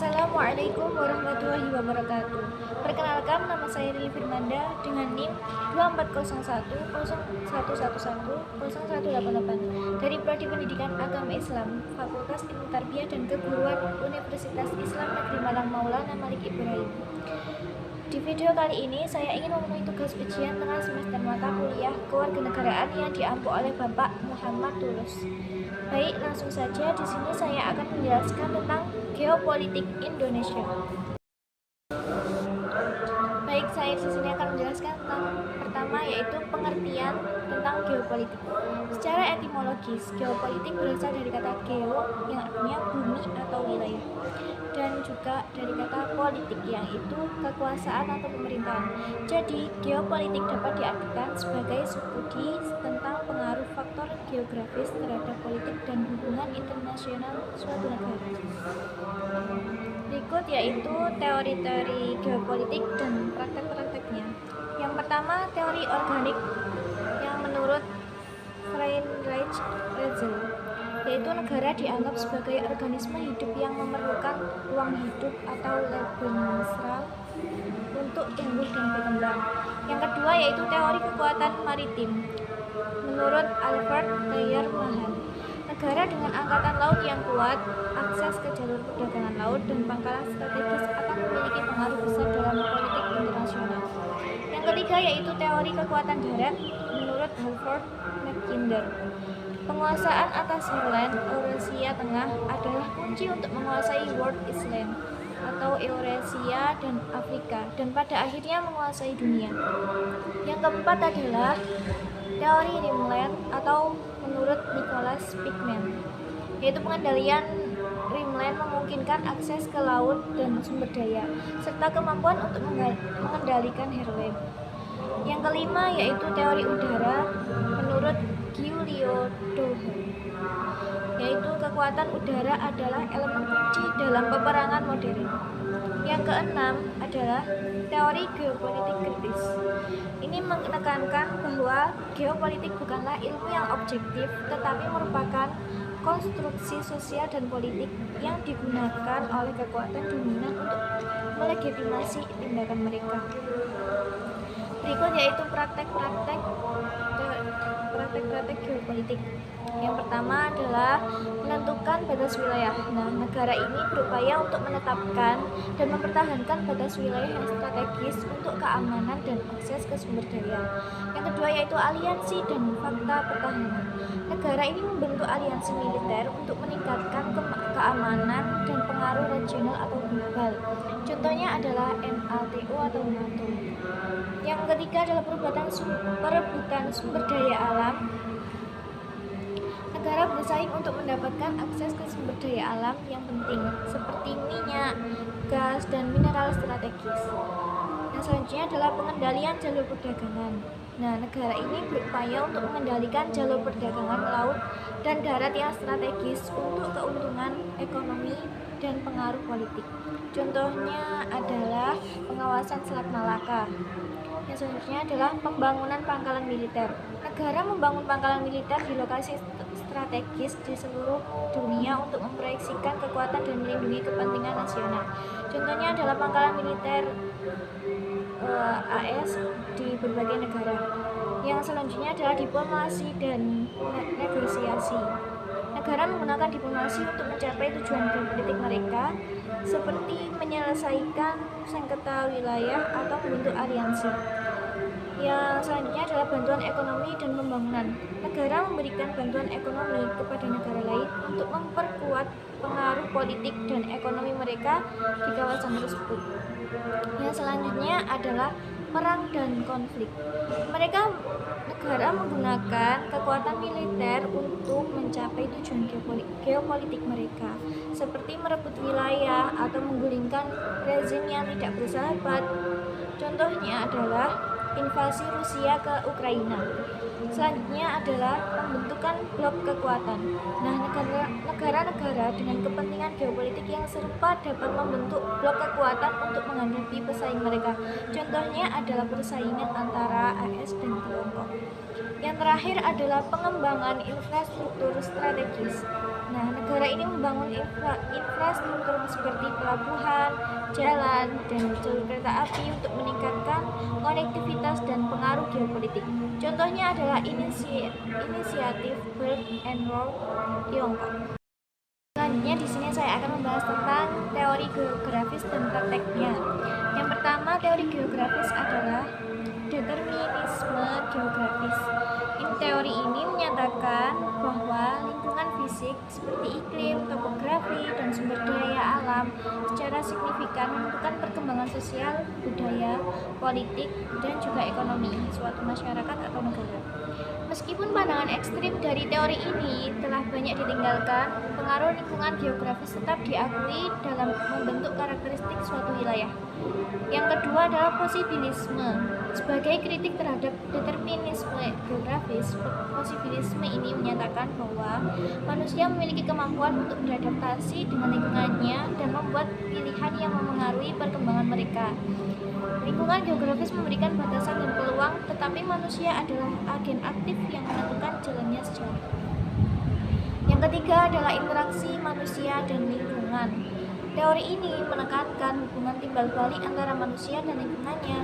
Assalamualaikum warahmatullahi wabarakatuh. Perkenalkan, nama saya Lili Firmanda dengan NIM 240101110188 dari Prodi Pendidikan Agama Islam, Fakultas Ilmu Tarbiyah dan Keguruan Universitas Islam Negeri Malang Maulana Malik Ibrahim. Di video kali ini saya ingin memenuhi tugas ujian tengah semester mata kuliah Kewarganegaraan yang diampu oleh Bapak Muhammad Tulus. Baik, langsung saja di sini saya akan menjelaskan tentang geopolitik Indonesia. Baik, saya di sini akan menjelaskan tentang pertama yaitu pengertian tentang geopolitik. Secara etimologis, geopolitik berasal dari kata geo yang artinya bumi atau wilayah, dan juga dari kata politik yang itu kekuasaan atau pemerintahan. Jadi, geopolitik dapat diartikan sebagai studi tentang pengaruh faktor geografis terhadap politik dan hubungan internasional suatu negara. Berikut yaitu teori-teori geopolitik dan praktek-prakteknya. Yang pertama, teori organik yang menurut Friedrich Ratzel, yaitu negara dianggap sebagai organisme hidup yang memerlukan ruang hidup atau Lebensraum untuk tumbuh dan berkembang. Yang kedua yaitu teori kekuatan maritim menurut Albert Schleiermacher, negara dengan angkatan laut yang kuat, akses ke jalur perdagangan laut dan pangkalan strategis akan memiliki pengaruh besar dalam politik internasional. Yang ketiga yaitu teori kekuatan darat menurut Halford Mackinder, penguasaan atas Highland Eurasia Tengah adalah kunci untuk menguasai World Island atau Eurasia dan Afrika, dan pada akhirnya menguasai dunia. Yang keempat adalah teori Rimland atau menurut Nicholas Pigman, yaitu pengendalian Rimland memungkinkan akses ke laut dan sumber daya, serta kemampuan untuk mengendalikan Herland. Yang kelima yaitu teori udara menurut Giulio Douhet, yaitu kekuatan udara adalah elemen kunci dalam peperangan modern. Yang keenam adalah teori geopolitik kritis. Ini menekankan bahwa geopolitik bukanlah ilmu yang objektif, tetapi merupakan konstruksi sosial dan politik yang digunakan oleh kekuatan dominan untuk melegitimasi tindakan mereka. Berikut yaitu praktek-praktek geopolitik. Yang pertama adalah menentukan batas wilayah. Nah, negara ini berupaya untuk menetapkan dan mempertahankan batas wilayah yang strategis untuk keamanan dan akses ke sumber daya. Yang kedua yaitu aliansi dan fakta pertahanan. Negara ini membentuk aliansi militer untuk meningkatkan keamanan dan pengaruh regional atau global. Contohnya adalah NATO atau NATO. Yang ketiga adalah perebutan sumber daya alam. Negara bersaing untuk mendapatkan akses ke sumber daya alam yang penting, seperti minyak, gas, dan mineral strategis. Yang selanjutnya adalah pengendalian jalur perdagangan. Nah, negara ini berupaya untuk mengendalikan jalur perdagangan laut dan darat yang strategis untuk keuntungan ekonomi dan pengaruh politik. Contohnya adalah pengawasan Selat Malaka. Yang selanjutnya adalah pembangunan pangkalan militer. Negara membangun pangkalan militer di lokasi strategis di seluruh dunia untuk memproyeksikan kekuatan dan melindungi kepentingan nasional. Contohnya adalah pangkalan militer AS di berbagai negara. Yang selanjutnya adalah diplomasi dan negosiasi. Negara menggunakan diplomasi untuk mencapai tujuan geopolitik mereka, seperti menyelesaikan sengketa wilayah atau membentuk aliansi. Yang selanjutnya adalah bantuan ekonomi dan pembangunan. Negara memberikan bantuan ekonomi kepada negara lain untuk memperkuat pengaruh politik dan ekonomi mereka di kawasan tersebut. Yang selanjutnya adalah perang dan konflik. Negara menggunakan kekuatan militer untuk mencapai tujuan geopolitik mereka, seperti merebut wilayah atau menggulingkan rezim yang tidak bersahabat. Contohnya adalah invasi Rusia ke Ukraina. Selanjutnya adalah pembentukan blok kekuatan. Nah, negara-negara dengan kepentingan geopolitik yang serupa dapat membentuk blok kekuatan untuk menghadapi pesaing mereka. Contohnya adalah persaingan antara AS dan Tiongkok. Yang terakhir adalah pengembangan infrastruktur strategis. Nah, negara ini membangun infrastruktur infrastruktur seperti pelabuhan, jalan, dan jalur kereta api untuk meningkatkan konektivitas dan pengaruh geopolitik. Contohnya adalah inisiatif Belt and Road Tiongkok. Selanjutnya di sini saya akan membahas tentang teori geografis dan prakteknya. Yang pertama, teori geografis adalah determinisme geografis. Teori ini menyatakan bahwa lingkungan fisik seperti iklim, topografi, dan sumber daya alam secara signifikan menentukan perkembangan sosial, budaya, politik, dan juga ekonomi suatu masyarakat atau negara. Meskipun pandangan ekstrim dari teori ini telah banyak ditinggalkan, pengaruh lingkungan geografis tetap diakui dalam membentuk karakteristik suatu wilayah. Yang kedua adalah posibilisme. Sebagai kritik terhadap determinisme geografis, posibilisme ini menyatakan bahwa manusia memiliki kemampuan untuk beradaptasi dengan lingkungannya dan membuat pilihan yang memengaruhi perkembangan mereka. Lingkungan geografis memberikan batasan dan peluang, tetapi manusia adalah agen aktif yang menentukan jalannya sejarah. Yang ketiga adalah interaksi manusia dan lingkungan. Teori ini menekankan hubungan timbal balik antara manusia dan lingkungannya.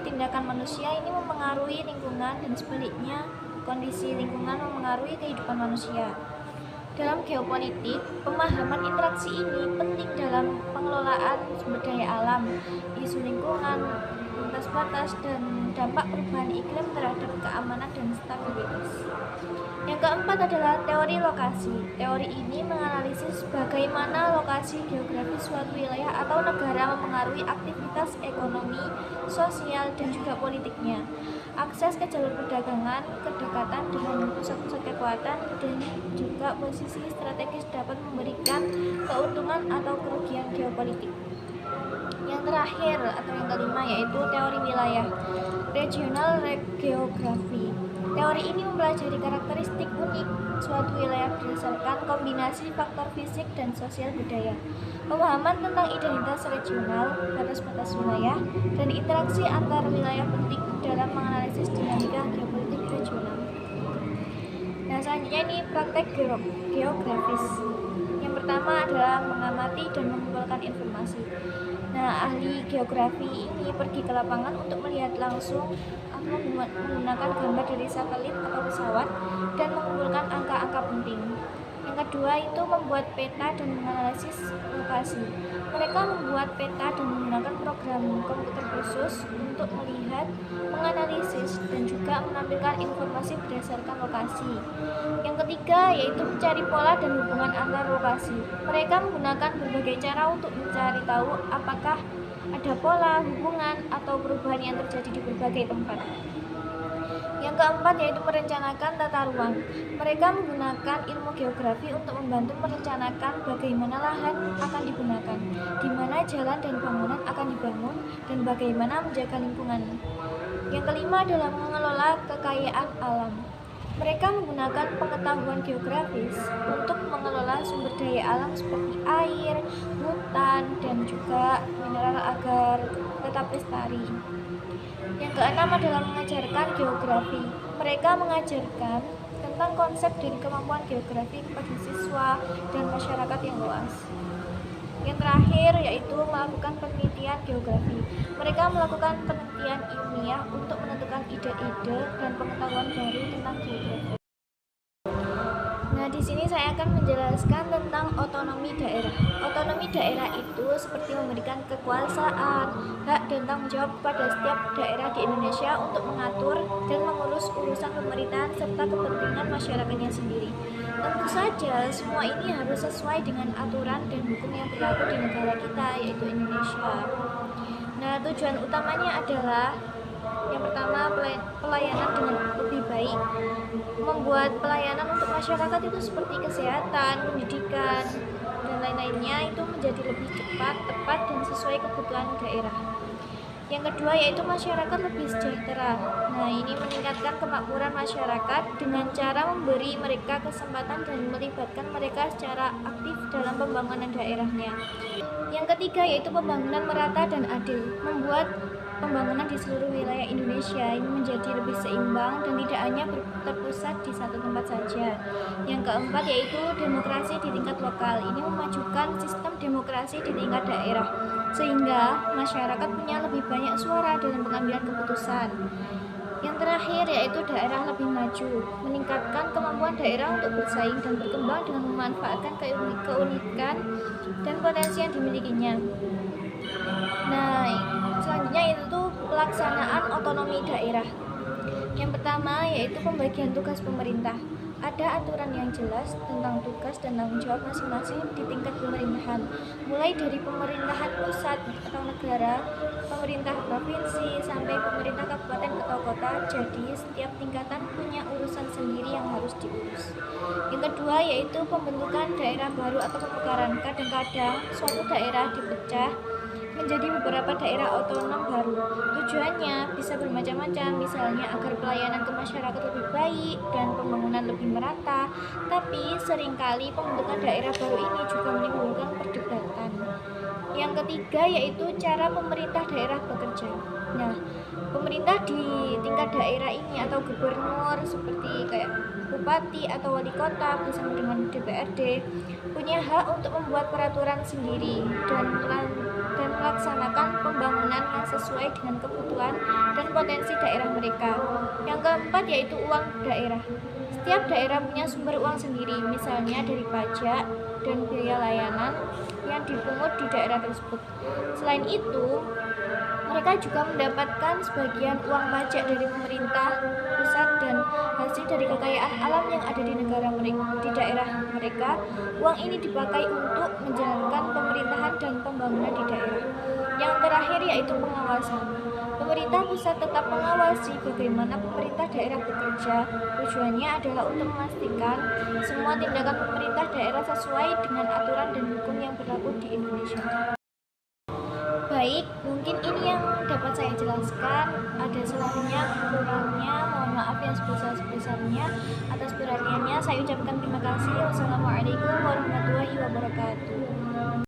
Tindakan manusia ini memengaruhi lingkungan dan sebaliknya, kondisi lingkungan memengaruhi kehidupan manusia. Dalam geopolitik, pemahaman interaksi ini penting dalam pengelolaan sumber daya alam, isu lingkungan, lintas batas, dan dampak perubahan iklim terhadap keamanan dan stabilitas. Yang keempat adalah teori lokasi. Teori ini menganalisis bagaimana lokasi geografis suatu wilayah atau negara memengaruhi aktivitas ekonomi, sosial, dan juga politiknya. Akses ke jalur perdagangan, kedekatan dengan pusat-pusat kekuatan, dan juga posisi strategis dapat memberikan keuntungan atau kerugian geopolitik. Yang terakhir atau yang kelima yaitu teori wilayah, regional geography. Teori ini mempelajari karakteristik unik suatu wilayah berdasarkan kombinasi faktor fisik dan sosial budaya. Pemahaman tentang identitas regional, batas-batas wilayah, dan interaksi antar wilayah penting dalam menganalisis dinamika geopolitik regional. Nah, selanjutnya ini praktek geografis. Yang pertama adalah mengamati dan mengumpulkan informasi. Nah, ahli geografi ini pergi ke lapangan untuk melihat langsung atau menggunakan gambar dari satelit atau pesawat dan mengumpulkan angka-angka penting. Yang kedua itu membuat peta dan menganalisis lokasi. Mereka membuat peta dan menggunakan program komputer khusus untuk melihat, menganalisis, dan juga menampilkan informasi berdasarkan lokasi. Yang ketiga yaitu mencari pola dan hubungan antar lokasi. Mereka menggunakan berbagai cara untuk mencari tahu apakah ada pola, hubungan, atau perubahan yang terjadi di berbagai tempat. Yang keempat yaitu merencanakan tata ruang. Mereka menggunakan ilmu geografi untuk membantu merencanakan bagaimana lahan akan digunakan, di mana jalan dan bangunan akan dibangun, dan bagaimana menjaga lingkungan. Yang kelima adalah mengelola kekayaan alam. Mereka menggunakan pengetahuan geografis untuk mengelola sumber daya alam seperti air, hutan, dan juga mineral agar tetap lestari. Yang keenam adalah mengajarkan geografi. Mereka mengajarkan tentang konsep dan kemampuan geografi kepada siswa dan masyarakat yang luas. Yang terakhir yaitu melakukan penelitian geografi. Mereka melakukan penelitian ilmiah untuk menentukan ide-ide dan pengetahuan baru tentang geografi. Nah, di sini saya akan menjelaskan tentang otonomi daerah. Otonomi daerah itu seperti memberikan kekuasaan, hak dan tanggung jawab kepada setiap daerah di Indonesia untuk mengatur dan mengurus urusan pemerintahan serta kepentingan masyarakatnya sendiri. Tentu saja semua ini harus sesuai dengan aturan dan hukum yang berlaku di negara kita, yaitu Indonesia. Nah, tujuan utamanya adalah yang pertama, pelayanan dengan lebih baik. Membuat pelayanan untuk masyarakat itu seperti kesehatan, pendidikan, dan lain-lainnya itu menjadi lebih cepat, tepat, dan sesuai kebutuhan daerah. Yang kedua yaitu masyarakat lebih sejahtera. Nah, ini meningkatkan kemakmuran masyarakat dengan cara memberi mereka kesempatan dan melibatkan mereka secara aktif dalam pembangunan daerahnya. Yang ketiga yaitu pembangunan merata dan adil. Membuat pembangunan di seluruh wilayah Indonesia ini menjadi lebih seimbang dan tidak hanya terpusat di satu tempat saja. Yang keempat yaitu demokrasi di tingkat lokal. Ini memajukan sistem demokrasi di tingkat daerah sehingga masyarakat punya lebih banyak suara dalam pengambilan keputusan. Yang terakhir yaitu daerah lebih maju, meningkatkan kemampuan daerah untuk bersaing dan berkembang dengan memanfaatkan keunikan dan potensi yang dimilikinya. Nah, selanjutnya itu pelaksanaan otonomi daerah. Yang pertama yaitu pembagian tugas pemerintah. Ada aturan yang jelas tentang tugas dan tanggung jawab masing-masing di tingkat pemerintahan, mulai dari pemerintahan pusat atau negara, pemerintah provinsi, sampai pemerintah kabupaten atau kota. Jadi setiap tingkatan punya urusan sendiri yang harus diurus. Yang kedua yaitu pembentukan daerah baru atau pemekaran. Kadang-kadang suatu daerah dipecah menjadi beberapa daerah otonom baru. Tujuannya bisa bermacam-macam, misalnya agar pelayanan ke masyarakat lebih baik dan pembangunan lebih merata. Tapi seringkali pembentukan daerah baru ini juga menimbulkan perdebatan. Yang ketiga yaitu cara pemerintah daerah bekerja. Nah, pemerintah di tingkat daerah ini atau gubernur seperti kayak bupati atau wali kota bersama dengan DPRD punya hak untuk membuat peraturan sendiri dan melaksanakan pembangunan yang sesuai dengan kebutuhan dan potensi daerah mereka. Yang keempat yaitu uang daerah. Setiap daerah punya sumber uang sendiri, misalnya dari pajak dan biaya layanan yang dipungut di daerah tersebut. Selain itu, mereka juga mendapatkan sebagian uang pajak dari pemerintah pusat dan hasil dari kekayaan alam yang ada di negara mereka, di daerah mereka. Uang ini dipakai untuk menjalankan pemerintahan dan pembangunan di daerah. Yang terakhir yaitu pengawasan. Pemerintah pusat tetap mengawasi bagaimana pemerintah daerah bekerja. Tujuannya adalah untuk memastikan semua tindakan pemerintah daerah sesuai dengan aturan dan hukum yang berlaku di Indonesia. Baik, mungkin ini yang dapat saya jelaskan. Ada salahnya, kurangnya, mohon maaf yang sebesar-besarnya. Atas perhatiannya saya ucapkan terima kasih. Wassalamualaikum warahmatullahi wabarakatuh.